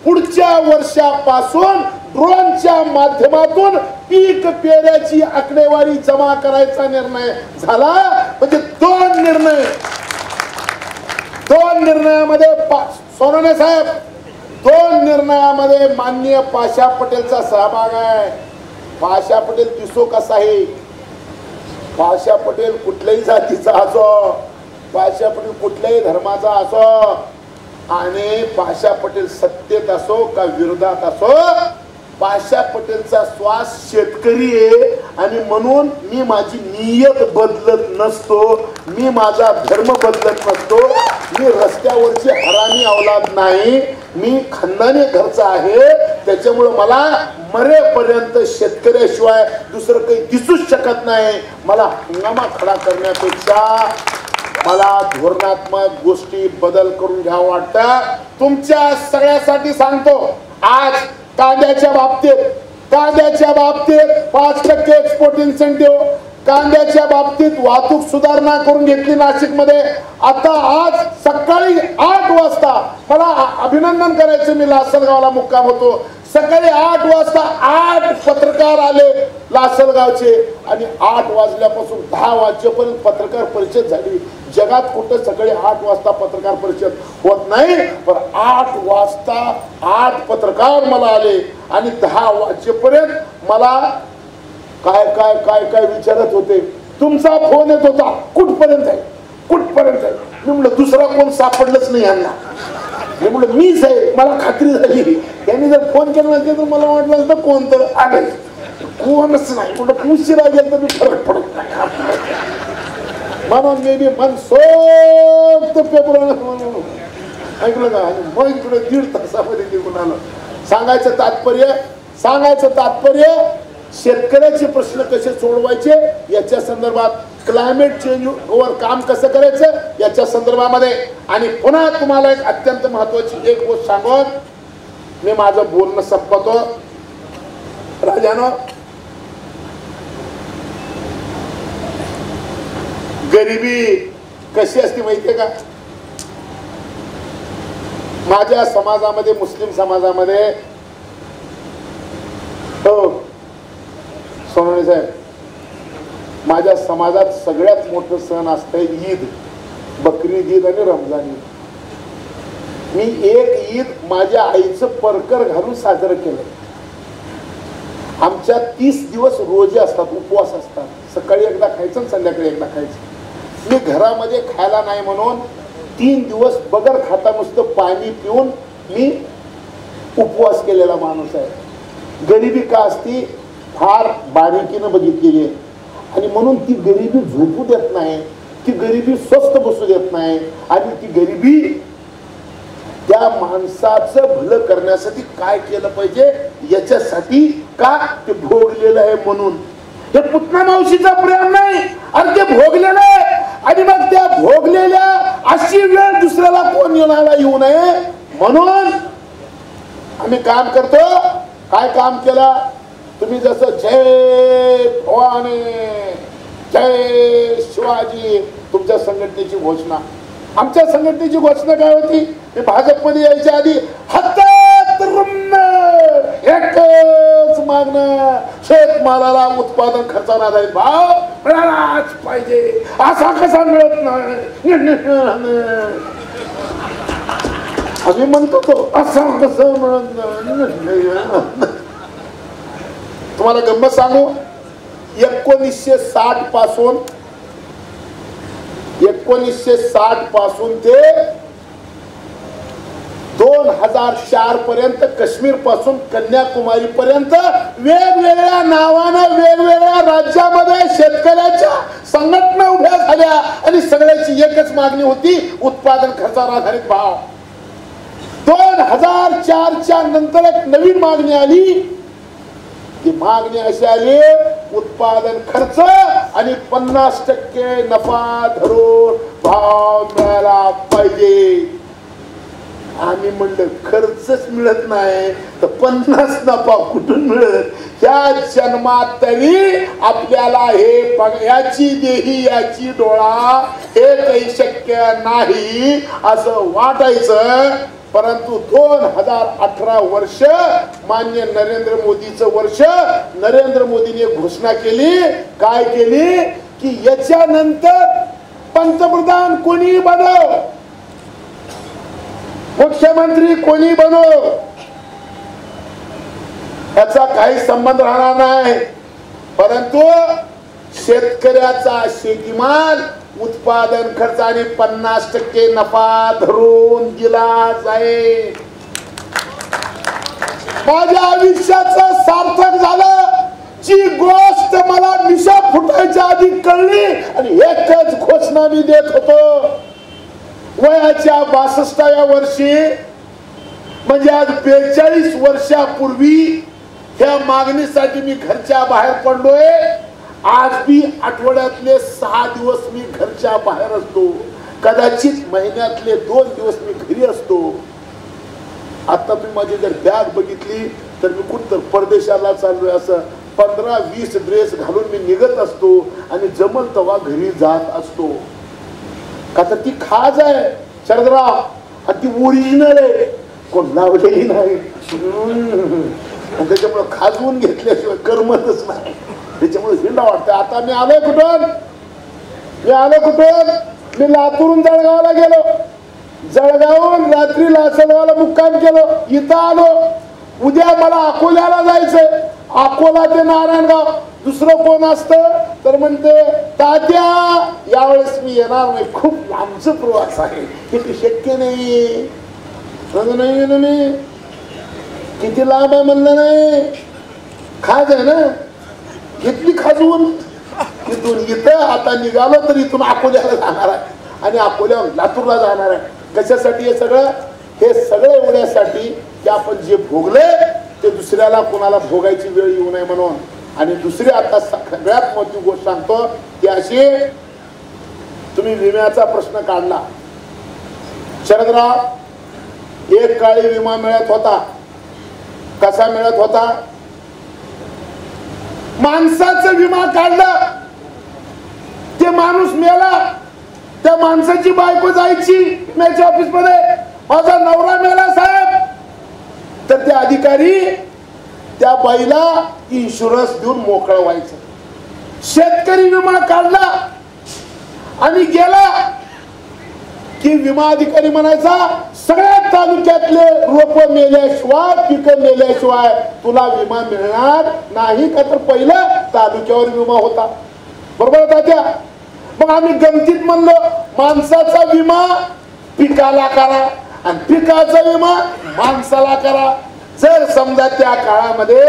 पुढच्या वर्षापासून ड्रोनच्या माध्यमातून पीक पेऱ्याची आकडेवारी जमा करायचा निर्णय झाला. म्हणजे 2 निर्णयामध्ये सोनवणे साहेब 2 निर्णयामध्ये माननीय पाशा पटेलचा सहभाग आहे. पाशा पटेल दिसो कसा आहे? पाशा पटेल कुठल्याही जातीचा असो, पाशा पटेल कुठल्याही धर्माचा असो आणि पाशा पटेल सत्तेत असो का विरोधात असो, पाशा पटेलचा श्वास शेतकरी आहे आणि म्हणून मी माझी नियत बदलत नसतो, मी माझा धर्म बदलत नसतो, मी रस्त्यावरची हरामी औलाद नाही, मी खानदानी घरचा आहे, त्याच्यामुळे मला मरेपर्यंत शेतकऱ्याशिवाय दुसरं काही दिसूच शकत नाही. मला हंगामा खडा करण्यापेक्षा मला धोरणात्मक गोष्टी बदल करून घ्यावं वाटतं. तुमच्या सगळ्यासाठी सांगतो, आज कांद्याच्या बाबतीत 5% एक्सपोर्ट इन्सेंटिव्ह, कांद्याच्या बाबतीत वाहतूक सुधारणा करून घेतली नाशिकमध्ये. आता आज सकाळी 8 वाजता मला अभिनंदन करायचं, मी लासलगावला मुक्काम होतो. सकाळी 8 वाजता 8 पत्रकार आले लासलगावचे आणि 8 वाजल्यापासून 10 वाजेपर्यंत पत्रकार परिषद झाली. जगात कुठं सकाळी 8 वाजता पत्रकार परिषद होत नाही, पण 8 वाजता 8 पत्रकार मला आले आणि 10 वाजेपर्यंत मला काय काय काय काय विचारत होते. तुमचा फोन येत होता, कुठपर्यंत आहे. मी म्हणलं दुसरा कोण सापडलंच नाही यांना. मी म्हणलं मीच आहे, मला खात्री झाली. त्यांनी जर फोन केला नसते तर मला वाटलं असतं कोण तर आले, कोणच नाही. कुठं उशिरा गेलं तर मी फरक पडत नाही म्हणून मी मनसोक्त पेपर ऐकलं का. मग इकडे 1.5 तासामध्ये निघून आलं. सांगायचं तात्पर्य शेतकऱ्याचे प्रश्न कसे सोडवायचे याच्या संदर्भात, क्लायमेट चेंज वर काम कसं करायचं याच्या संदर्भामध्ये. आणि पुन्हा तुम्हाला एक अत्यंत महत्वाची एक गोष्ट सांगून मी माझं बोलणं संपवतो. राजानो, गरिबी कशी असते माहितीये का. माझ्या समाजामध्ये, मुस्लिम समाजामध्ये, हो सोनवणे साहेब, माझ्या समाजात सगळ्यात मोठं सण असतंय ईद, बकरीद ईद आणि रमजान ईद. मी एक ईद माझ्या आईचं परकर घालून साजरं केलं. आमच्या 30 दिवस रोजे असतात, उपवास असतात. सकाळी एकदा खायचं आणि संध्याकाळी एकदा खायचं. मी घरामध्ये खायला नाही म्हणून 3 दिवस बगर खाता नुसतं पाणी पिऊन मी उपवास केलेला माणूस आहे. गरिबी का असती फार बारीकीनं बघितलेली आहे आणि म्हणून ती गरिबी झोपू देत नाही, ती गरिबी स्वस्थ बसू देत नाही. आणि ती गरिबी त्या माणसाचं भलं करण्यासाठी काय केलं पाहिजे याच्यासाठी का ते भोगलेलं आहे म्हणून. हे पुतना मावशीचा प्रेम नाही, अरे ते भोगलेलं आहे. आणि मग त्या भोगलेल्या अशी वेळ दुसऱ्याला कोण येऊ नये म्हणून आम्ही काम करतो. काय काम केलं तुम्ही, जसं जय भवानी जय शिवाजी तुमच्या संघटनेची घोषणा. आमच्या संघटनेची घोषणा काय होती, मी भाजपमध्ये यायच्या आधी हातात एकच मागणं, शेतमालाला उत्पादन खर्चावर आधारित भाव मिळालाच पाहिजे. असा कसा मिळत नाही आम्ही म्हणतो, तो असा कसं मिळत नाही. तुम्हाला गंमत सांगू, 1960 पासून ते 2004 पर्यंत काश्मीर पासून कन्याकुमारी पर्यंत वेगवेगळ्या नावानं वेगवेगळ्या राज्यामध्ये शेतकऱ्याच्या संघटना उभ्या झाल्या आणि सगळ्याची एकच मागणी होती, उत्पादन खर्चावर आधारित भाव. 2004च्या नंतर एक नवीन मागणी आली. ती मागणी अशी आली, उत्पादन खर्च आणि 50% नफा धरून भाव मिळाला पाहिजे. आम्ही म्हणलं खर्चच मिळत नाही तर 50 नफा कुठून मिळत. ह्या जन्मात तरी आपल्याला हे याची देही याची डोळा हे काही शक्य नाही असं वाटायचं. परंतु 2018 वर्ष मान्य नरेंद्र मोदीचं वर्ष. नरेंद्र मोदीने घोषणा केली, काय केली की याच्यानंतर पंतप्रधान कोणी बनव, मुख्यमंत्री कोणी बनव, याचा काही संबंध राहणार नाही. परंतु शेतकऱ्याचा शेतीमाल उत्पादन खर्च आणि 50% नफा धरून दिला जाईल. माझ्या आयुष्याचं सार्थक झालं. जी गोष्ट मला मिशा फुटायच्या आधी कळली आणि एकच घोषणा मी देत होतो, वयाच्या 62व्या वर्षी म्हणजे आज 42 वर्षापूर्वी ह्या मागणीसाठी मी घरच्या बाहेर पडलोय. आज मी आठवड्यातले 6 दिवस मी घरच्या बाहेर असतो, कदाचित महिन्यातले 2 दिवस मी घरी असतो. आता तुम्ही माझी जर बॅग बघितली तर मी कुठं परदेशाला चाललोय असं 15-20 ड्रेस घालून मी निघत असतो आणि जमल तेव्हा घरी जात असतो. का तर ती खाज आहे शरदराव, आणि ती ओरिजिनल आहे, कोण लावलेली नाही. त्याच्यामुळे खाजवून घेतल्याशिवाय करमतच नाही. त्याच्यामुळे हिंडा वाटतं. आता मी आलोय कुठून, मी लातूरून जळगावला गेलो, जळगावून रात्री लासलगावला मुक्काम केलो, इथं आलो. उद्या मला अकोल्याला जायचंय, अकोला ते नारायणगाव. दुसरं कोण असतं तर म्हणते तात्या यावेळेस मी येणार नाही, खूप लांबचा प्रवास आहे, हे शक्य नाही. नाही किती लांब आहे म्हणलं नाही, खाज आहे ना, घेतली खाजवून. इथून इथं आता निघालो तर इथून अकोल्याला जाणार आहे आणि अकोल्यावर लातूरला जाणार आहे. कशासाठी हे सगळं? हे सगळं एवढ्यासाठी की आपण जे भोगले ते दुसऱ्याला कोणाला भोगायची वेळ येऊ नये म्हणून. आणि दुसरी आता सगळ्यात मोठी गोष्ट सांगतो ती अशी, तुम्ही विम्याचा प्रश्न काढला शरदराव. एक काळी विमा मिळत होता. कसा मिळत होता? माणसाचा विमा काढला, ते माणूस मेला, त्या माणसाची बायको जायची विम्याच्या ऑफिस मध्ये, माझा नवरा मेला साहेब, तर ते अधिकारी त्या बाईला इन्शुरन्स देऊन मोकळं व्हायचं. शेतकरी विमा काढला आणि गेला की विमा अधिकारी म्हणायचा सगळ्या तालुक्यातले रोप मेल्याशिवाय, पिकं मेल्याशिवाय तुला विमा मिळणार नाही. का तर पहिलं तालुक्यावर विमा होता, बरोबर तात्या? मग आम्ही गमतीत म्हणलो माणसाचा विमा पिकाला करा आणि पिकाचा विमा माणसाला करा. जर समजा त्या काळामध्ये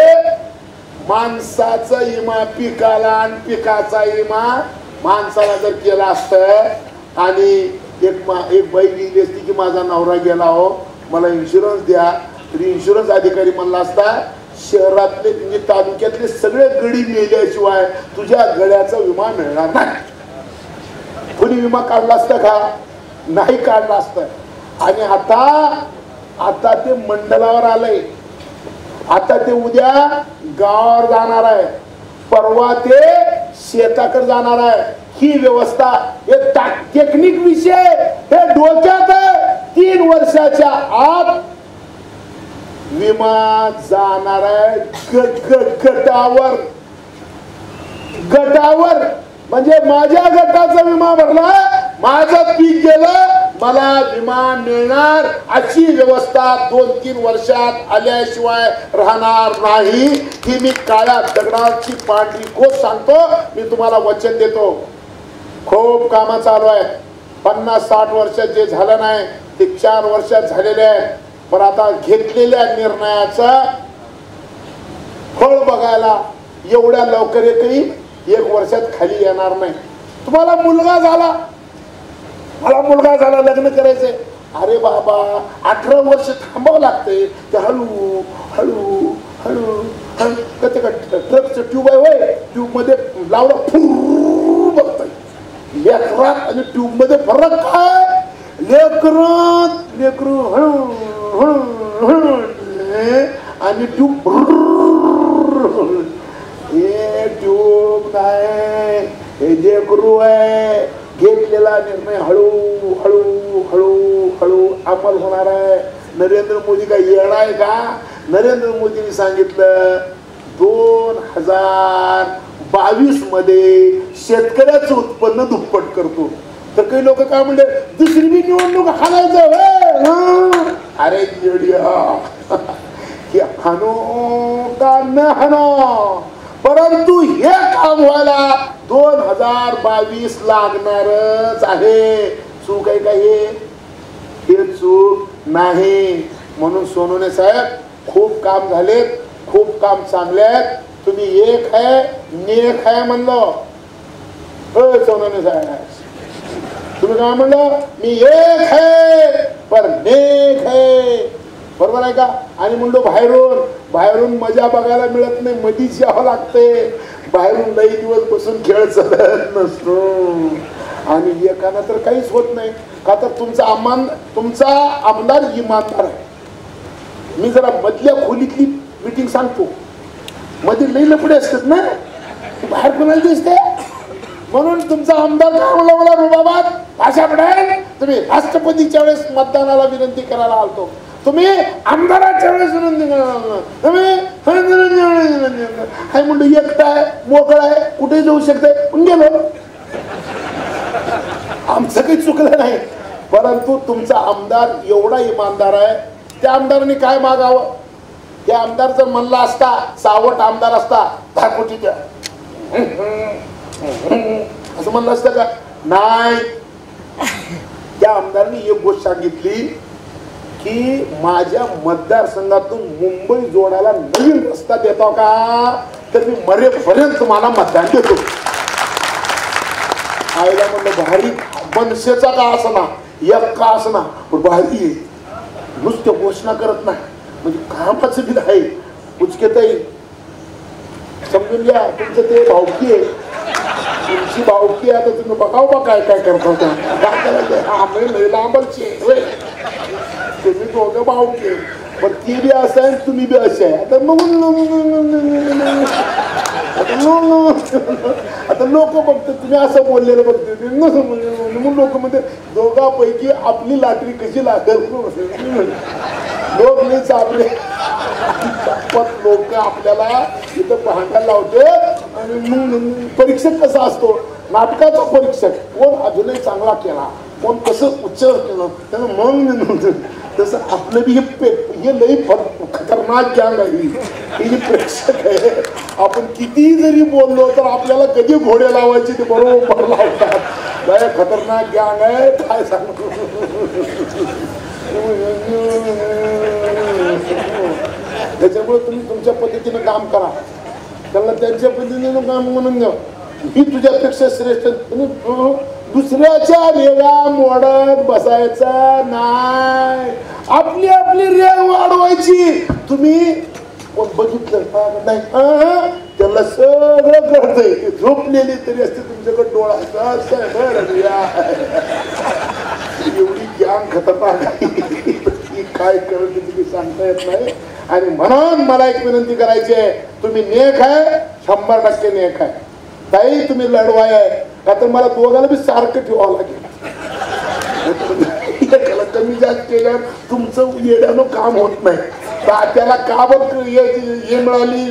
माणसाचा विमा पिकाला आणि पिकाचा विमा माणसाला जर केला असतं आणि एक बाई लिहिली असती की माझा नवरा गेला हो, मला इन्शुरन्स द्या, तर इन्शुरन्स अधिकारी म्हणला असता शहरातले म्हणजे तालुक्यातले सगळे गडी मेल्याशिवाय तुझ्या गड्याचा विमा मिळणार नाही. कोणी विमा काढला असतं का? नाही काढला असतं. आणि आता ते मंडलावर आलंय, आता ते उद्या गावावर जाणार आहे, परवा ते शेताकडे जाणार आहे. ही व्यवस्था हे टेक्निक विषय हे डोक्यात आहे. 3 वर्षाच्या आत विमा जाणार आहे गटावर. म्हणजे माझ्या गटाचा विमा भरला, माझं पीक गेलं, मला विमा मिळणार अशी व्यवस्था 2-3 वर्षात आल्याशिवाय राहणार नाही. ही मी काळ्या दगडाची पांढरी कोट सांगतो. मी तुम्हाला वचन देतो. खूप कामं चालू आहे. 50-60 वर्षात जे झालं नाही ते 4 वर्षात झालेले आहे. पण आता घेतलेल्या निर्णयाचं फळ बघायला एवढ्या लवकर एकही 1 वर्षात खाली येणार नाही. तुम्हाला मुलगा झाला, मला मुलगा झाला, लग्न करायचंय, अरे बाबा 18 वर्ष थांबावं लागतंय. ते हळू हळू हळू ट्रकचं ट्यूब आहे होय, ट्यूब मध्ये लावलं फुर बघताय. लेकरात आणि ट्यूब मध्ये फरक काय? लेकरू हळू हळू हळू आणि ट्यूब हे ट्यूब नाही, हे लेकरू आहे. घेतलेला निर्णय हळू हळू हळू हळू अंमल होणार आहे. नरेंद्र मोदी का येणार आहे का? नरेंद्र मोदींनी सांगितलं 2022 मध्ये शेतकऱ्याचं उत्पन्न दुप्पट करतो. तर काही लोक काय म्हणले दुसरी बी निवडणूक हाणायचं. अरे हाणू का न हाणो, परंतु हे काम व्हायला 2022 लागणारच आहे. चूक आहे का? हे चूक नाही. म्हणून सोनवणे साहेब खूप काम झालेत, खूप काम चांगले आहेत. तुम्ही एक आहे नेक आहे म्हणलो. सोनाने साहेब तुम्ही काय म्हणलं? मी एक है पर नेक है. बरोबर आहे का? आणि म्हणलो बाहेरून मजा बघायला मिळत नाही, मधीच यावं लागते. बाहेरून लई दिवस बसून खेळ चालत नसतो. आणि एकानं तर काहीच होत नाही का? तर तुमचा आमदार इमानदार आहे. मी जरा मधल्या खोलीतली मीटिंग सांगतो. मध्ये लई लपडे असतात ना, बाहेर कोणाला दिसते. म्हणून तुमचा आमदार काय म्हणला, मला रुबाबात भाषा पडेल. तुम्ही राष्ट्रपतीच्या वेळेस मतदानाला विनंती करायला आलतो, तुम्ही आमदाराच्या वेळेस विनंती करायला, तुम्ही काय म्हणतो एकटा आहे, मोकळा आहे, कुठे जाऊ शकते. पण गेलो. आमचं काही चुकलं नाही, परंतु तुमचा आमदार एवढा इमानदार आहे. त्या आमदाराने काय मागावं? त्या आमदार जर म्हणला असता, सावट आमदार असता, 10 कोटी द्या असं म्हणलं असतं का? नाही. त्या आमदारांनी एक गोष्ट सांगितली की माझ्या मतदारसंघातून मुंबई जोडायला नवीन रस्ता देतो का, तर मी मरेपर्यंत तुम्हाला मतदान देतो. आईला म्हणलं भारी, मनसेचा का असना, एक का असना, भारी आहे. नुसत्या घोषणा करत नाही, म्हणजे कामाचं बिल आहे. उचकेताई समजून घ्या, तुमचं ते भावकी आहे, तुमची भावकी. आता तुम्ही बघाव बा काय काय करता. आम्ही लांबचे तुम्ही दोघं भावकी, पण ती बी असं आहे, तुम्ही बी असे आहे. आता लोक बघतात तुम्ही असं बोललेलं बघते, म्हणून लोक म्हणते दोघांपैकी आपली लाटरी कशी लागेल. लोक नाही चापले, लोक आपल्याला इथं भांडायला लावते. आणि परीक्षक कसा असतो, नाटकाचा परीक्षक, कोण अभिनय चांगला केला, कोण कसं उच्चार केलं त्यानं मग. तसं आपलं बी हे लई खतरनाक गँग आहे. हे प्रेक्षक आहे. आपण किती जरी बोललो तर आपल्याला कधी घोडे लावायचे ते बरोबर लावतात. काय खतरनाक गँग आहे काय सांगू. त्याच्यामुळे तुम्ही तुमच्या पद्धतीनं काम करा, त्याला त्यांच्या पद्धतीनं काम म्हणून द्या. ही तुझ्यापेक्षा श्रेष्ठ. दुसऱ्याच्या रेगा मोडत बसायचा नाही, आपली आपली रेग वाढवायची. तुम्ही कोण बघितलं नाही, त्याला सगळं कळतंय. झोपलेली तरी असते तुमच्याकडे डोळा. एवढी गँग खतरनाक काय करत तुम्ही सांगता येत नाही. आणि म्हणून मला एक विनंती करायची आहे, तुम्ही नेक आहे, 100% नेक आहे. ताई तुम्ही लढवाय आहे का, तर मला दोघांना बी सारखं ठेवावं लागेल. कमी जास्त केल्यावर तुमचं येण्यानं काम होत नाही. त्याला का बघ हे मिळाली,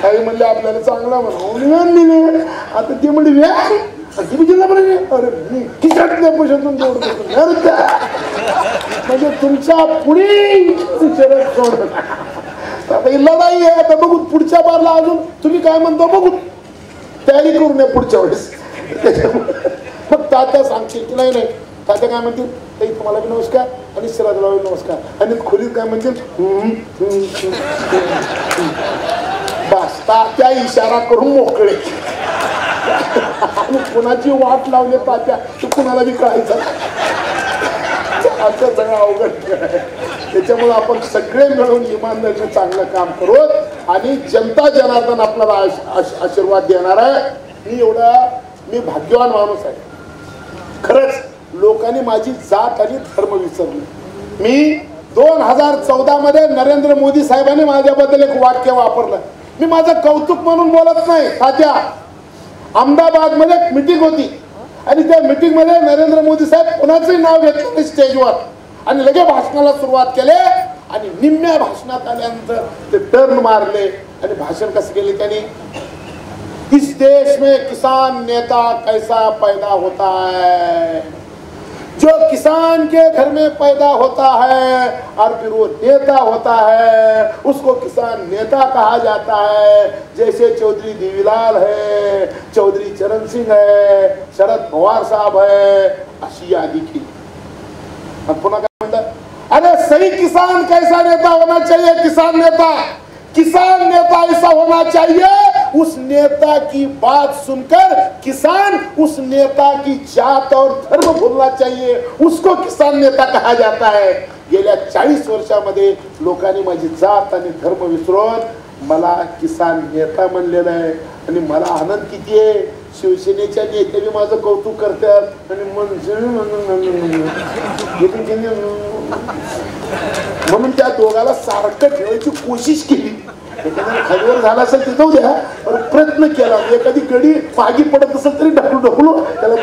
काही म्हणले आपल्याला चांगला म्हणून. आता ते म्हणले म्हणजे तुमच्या पुढे लढाई आहे. आता बघू पुढच्या बारला अजून तुम्ही काय म्हणतो बघू, तयारी करू नये पुढच्या वेळेस. मग तात्या सांगतील की नाही नाही, तात्या काय म्हणतील, ताई तुम्हाला बी नमस्कार आणि श्राद्धला नमस्कार. आणि खोलीत काय म्हणतील, बस तात्या इशारा करून मोकळे. आणि कुणाची वाट लावली तात्या तू कुणाला बी कळायचं. असं सगळं अवघड आहे. त्याच्यामुळे आपण सगळे मिळून इमानदारीने चांगलं काम करू आणि जनता जनार्दन आपल्याला आशीर्वाद देणार आहे. मी भाग्यवान माणूस आहे. खरंच लोकांनी माझी जात आणि धर्म विसरली. मी 2014 मध्ये नरेंद्र मोदी साहेबांनी माझ्याबद्दल एक वाक्य वापरलं. मी माझं कौतुक म्हणून बोलत नाही. तात्या अहमदाबाद मध्ये एक मीटिंग होती आणि त्या मीटिंग मध्ये नरेंद्र मोदी साहेब कोणाचंही नाव घेतलं नाही स्टेजवर आणि लगे भाषणाला सुरुवात केले. आणि निम्म्या भाषणात आल्यानंतर ते टर्न मारले आणि भाषण कसं केले त्यांनी, इस देश में किसान नेता कैसा पैदा होता है, जो किसान के घर में पैदा होता है और फिर वो नेता होता है उसको किसान नेता कहा जाता है. जैसे चौधरी देवीलाल है, चौधरी चरण सिंह है, शरद पवार साहब है, अशी यादी केली. पुन्हा काय म्हणतात, अरे सही यही किसान कैसा नेता होना चाहिए? किसान नेता ऐसा होना चाहिए, उस नेता की बात सुनकर किसान उस नेता की जात और धर्म भूलना चाहिए, उसको किसान नेता कहा जाता है। गेल्या 40 वर्षामध्ये लोकांनी माझी जात आणि धर्म विसरून मला किसान नेता म्हणलेलं आहे आणि मला आनंद किती आहे, शिवसेनेच्या नेत्यांनी माझं कौतुक करतात आणि म्हणून त्या दोघाला सारखं ठेवायची कोशिश केली। एखाद्याला खालीवर झाला असेल तिथं द्या, पण प्रयत्न केला, एखादी गडी मागी पडत असेल तरी ढकलू त्याला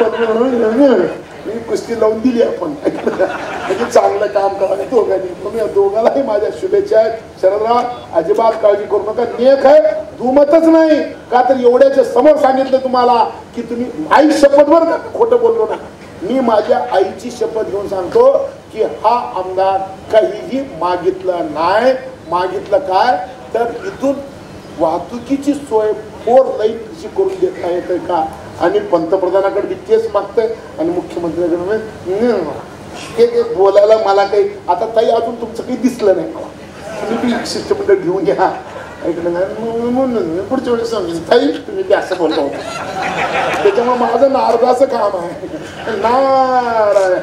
मी कुस्ती लावून दिली आपण, म्हणजे चांगलं काम करावं दोघांनी। तुम्ही या दोघालाही माझ्या शुभेच्छा आहेत। शरदराव अजिबात काळजी करू नका, नेक आहे, दुमतच नाही का तर एवढ्याच्या समोर सांगितलं तुम्हाला की तुम्ही आई शपथवर खोटं बोललो ना, मी माझ्या आईची शपथ घेऊन सांगतो की हा आमदार काहीही मागितलं नाही। मागितलं काय तर इथून वाहतुकीची सोय 4 लाईन कशी करून देता येते का, आणि पंतप्रधानाकडे बी तेच मागतंय आणि मुख्यमंत्र्याकडे ते बोलायला मला काही आता ताई अजून तुमचं काही दिसलं नाही मला, तुम्ही बी शिष्टमंडळ घेऊन या पुढच्या वेळेस समजेल ताई तुम्ही ते असं बोलतो। त्याच्यामुळे माझं नारदाचं काम आहे, नारायण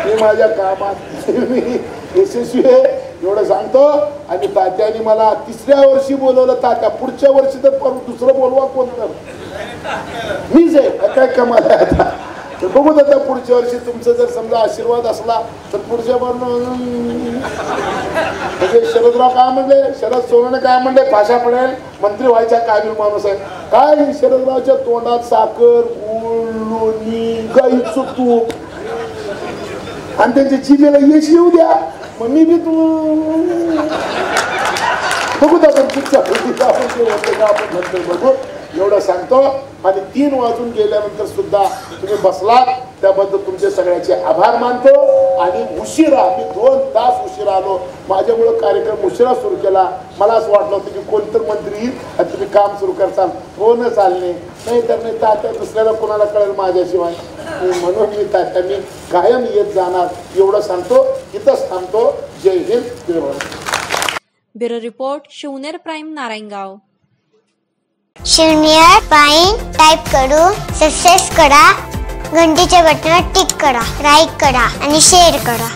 मी माझ्या कामात मी यशस्वी आहे एवढं सांगतो। आणि तात्याने मला 3ऱ्या वर्षी बोलवलं, तात्या पुढच्या वर्षी तर दुसरं बोलवा कोण तर मीच आहे, काय कमाल आहे आता। तर बघू आता पुढच्या वर्षी तुमचं जर समजा आशीर्वाद असला तर पुढच्या म्हणजे शरदराव काय म्हणले, शरद सोनवणे काय म्हणले, भाषा पडेल मंत्री व्हायचा काबिल माणूस आहे। काय शरदरावच्या तोंडात साखर, गुळ, लोणी, गाईचं तूप आणि त्यांच्या जिभेला यश येऊ द्या, मग मी बी तू बघू आपण पुढच्या आपण नंतर बघू एवढं सांगतो। आणि 3 वाजून गेल्यानंतर सुद्धा तुम्ही बसलात त्याबद्दल तुमचे सगळ्याचे आभार मानतो। आणि उशिरा मी 2 तास उशिरा आलो, माझ्यामुळे कार्यक्रम उशिरा सुरू केला। मला असं वाटलं होतं की कोणतर मंत्री येईल आणि तुम्ही काम सुरू करताल, कोण चालले नाही तर नाही तात्या दुसऱ्याला कोणाला कळेल माझ्याशिवाय, म्हणून मी तात्या मी कायम येत जाणार एवढं सांगतो, इथंच थांबतो। जय हिंद, जय Bharat. Bureau report, Shivner prime, Narayangaon. Shivner prime type करून सबस्क्राइब करा, घंटीच्या बटनावर टिक करा, लाईक करा आणि शेअर करा।